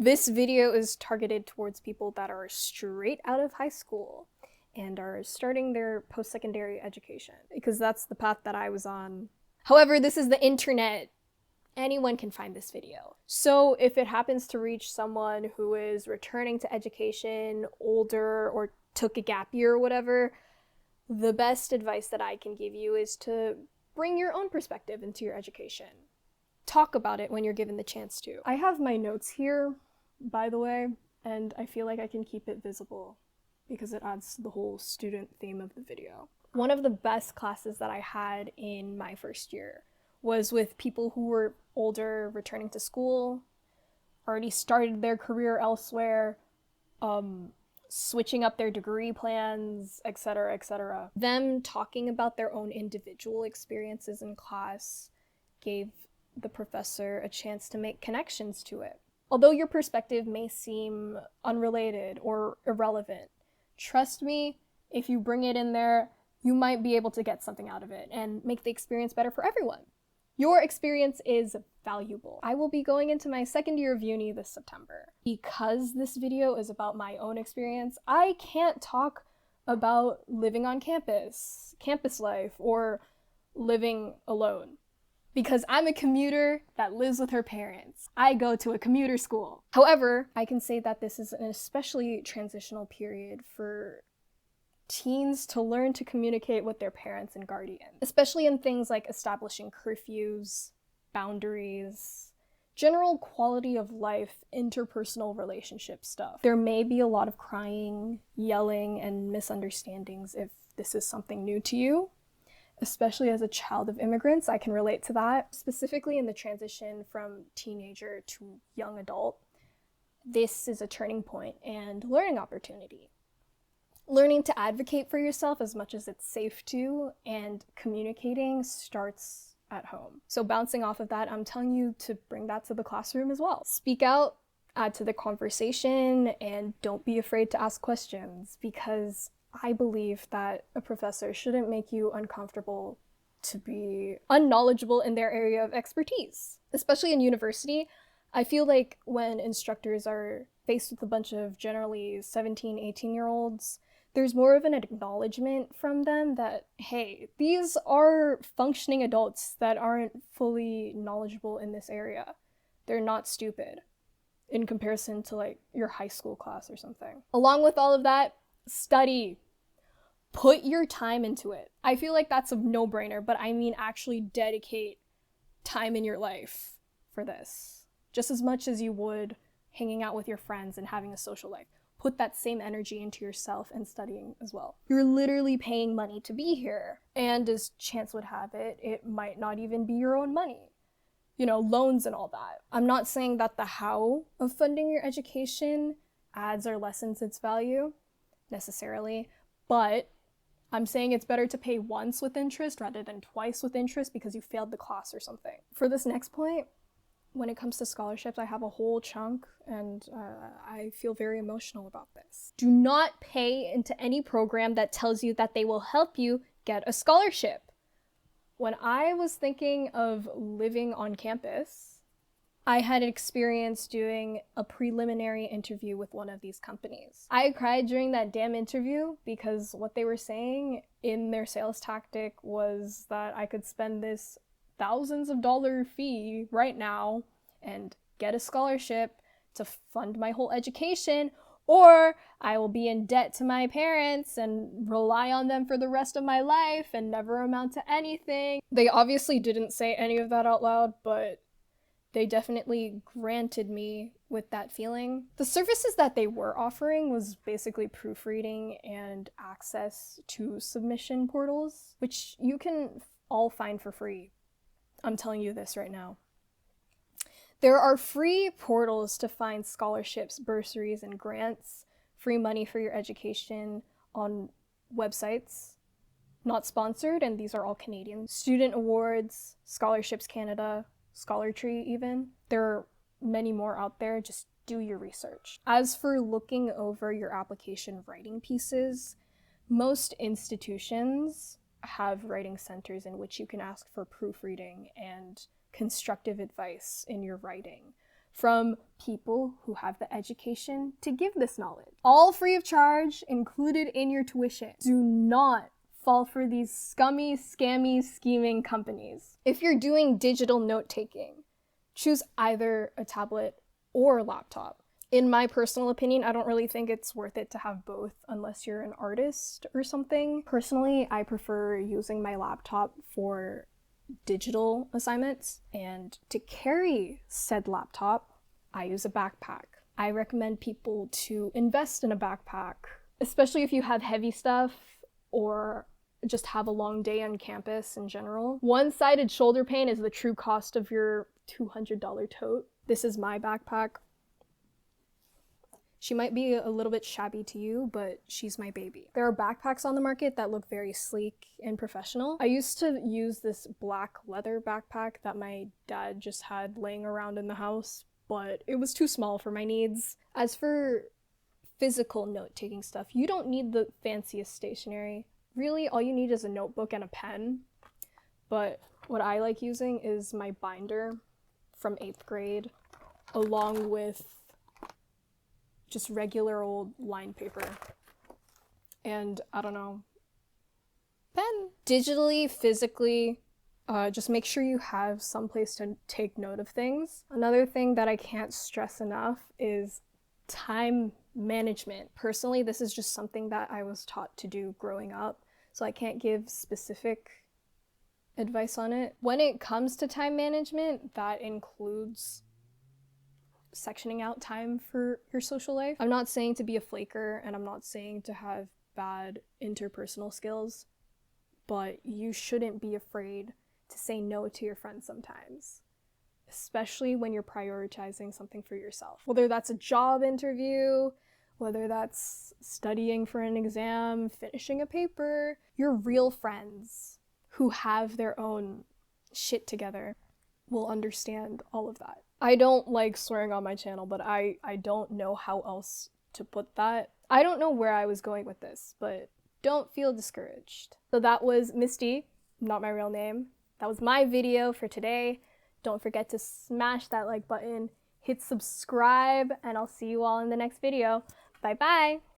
This video is targeted towards people that are straight out of high school and are starting their post-secondary education, because that's the path that I was on. However, this is the internet. Anyone can find this video. So if it happens to reach someone who is returning to education, older, or took a gap year or whatever, the best advice that I can give you is to bring your own perspective into your education. Talk about it when you're given the chance to. I have my notes here, by the way, and I feel like I can keep it visible because it adds to the whole student theme of the video. One of the best classes that I had in my first year was with people who were older, returning to school, already started their career elsewhere, switching up their degree plans, etc., etc. Them talking about their own individual experiences in class gave the professor a chance to make connections to it. Although your perspective may seem unrelated or irrelevant, trust me, if you bring it in there, you might be able to get something out of it and make the experience better for everyone. Your experience is valuable. I will be going into my second year of uni this September. Because this video is about my own experience, I can't talk about living on campus life, or living alone. Because I'm a commuter that lives with her parents. I go to a commuter school. However, I can say that this is an especially transitional period for teens to learn to communicate with their parents and guardians, especially in things like establishing curfews, boundaries, general quality of life, interpersonal relationship stuff. There may be a lot of crying, yelling, and misunderstandings if this is something new to you. Especially as a child of immigrants, I can relate to that. Specifically in the transition from teenager to young adult, this is a turning point and learning opportunity. Learning to advocate for yourself as much as it's safe to, and communicating starts at home. So bouncing off of that, I'm telling you to bring that to the classroom as well. Speak out, add to the conversation, and don't be afraid to ask questions, because I believe that a professor shouldn't make you uncomfortable to be unknowledgeable in their area of expertise. Especially in university, I feel like when instructors are faced with a bunch of generally 17, 18-year-olds, there's more of an acknowledgement from them that, hey, these are functioning adults that aren't fully knowledgeable in this area. They're not stupid in comparison to like your high school class or something. Along with all of that, study. Put your time into it. I feel like that's a no-brainer, but I mean actually dedicate time in your life for this. Just as much as you would hanging out with your friends and having a social life. Put that same energy into yourself and studying as well. You're literally paying money to be here. And as chance would have it, it might not even be your own money. You know, loans and all that. I'm not saying that the how of funding your education adds or lessens its value, necessarily, but I'm saying it's better to pay once with interest rather than twice with interest because you failed the class or something. For this next point, when it comes to scholarships, I have a whole chunk, and I feel very emotional about this. Do not pay into any program that tells you that they will help you get a scholarship. When I was thinking of living on campus, I had experience doing a preliminary interview with one of these companies. I cried during that damn interview because what they were saying in their sales tactic was that I could spend this thousands of dollar fee right now and get a scholarship to fund my whole education, or I will be in debt to my parents and rely on them for the rest of my life and never amount to anything. They obviously didn't say any of that out loud, but they definitely granted me with that feeling. The services that they were offering was basically proofreading and access to submission portals, which you can all find for free. I'm telling you this right now. There are free portals to find scholarships, bursaries, and grants, free money for your education on websites. Not sponsored, and these are all Canadian. Student Awards, Scholarships Canada, Scholartree even. There are many more out there, just do your research. As for looking over your application writing pieces, most institutions have writing centers in which you can ask for proofreading and constructive advice in your writing. from people who have the education to give this knowledge. All free of charge, included in your tuition. Do not fall for these scummy, scammy, scheming companies. If you're doing digital note-taking, choose either a tablet or a laptop. In my personal opinion, I don't really think it's worth it to have both unless you're an artist or something. Personally, I prefer using my laptop for digital assignments, and to carry said laptop, I use a backpack. I recommend people to invest in a backpack, especially if you have heavy stuff or just have a long day on campus in general. One-sided shoulder pain is the true cost of your $200 tote. This is my backpack. She might be a little bit shabby to you, but she's my baby. There are backpacks on the market that look very sleek and professional. I used to use this black leather backpack that my dad just had laying around in the house, but it was too small for my needs. As for physical note-taking stuff, you don't need the fanciest stationery. Really, all you need is a notebook and a pen. But what I like using is my binder from 8th grade, along with just regular old lined paper. And I don't know, pen. Digitally, physically, just make sure you have some place to take note of things. Another thing that I can't stress enough is time management. Personally, this is just something that I was taught to do growing up, so I can't give specific advice on it. When it comes to time management, that includes sectioning out time for your social life. I'm not saying to be a flaker, and I'm not saying to have bad interpersonal skills, but you shouldn't be afraid to say no to your friends sometimes, especially when you're prioritizing something for yourself. Whether that's a job interview, whether that's studying for an exam, finishing a paper, your real friends who have their own shit together will understand all of that. I don't like swearing on my channel, but I don't know how else to put that. I don't know where I was going with this, but don't feel discouraged. So that was Misty, not my real name. That was my video for today. Don't forget to smash that like button, hit subscribe, and I'll see you all in the next video. Bye bye!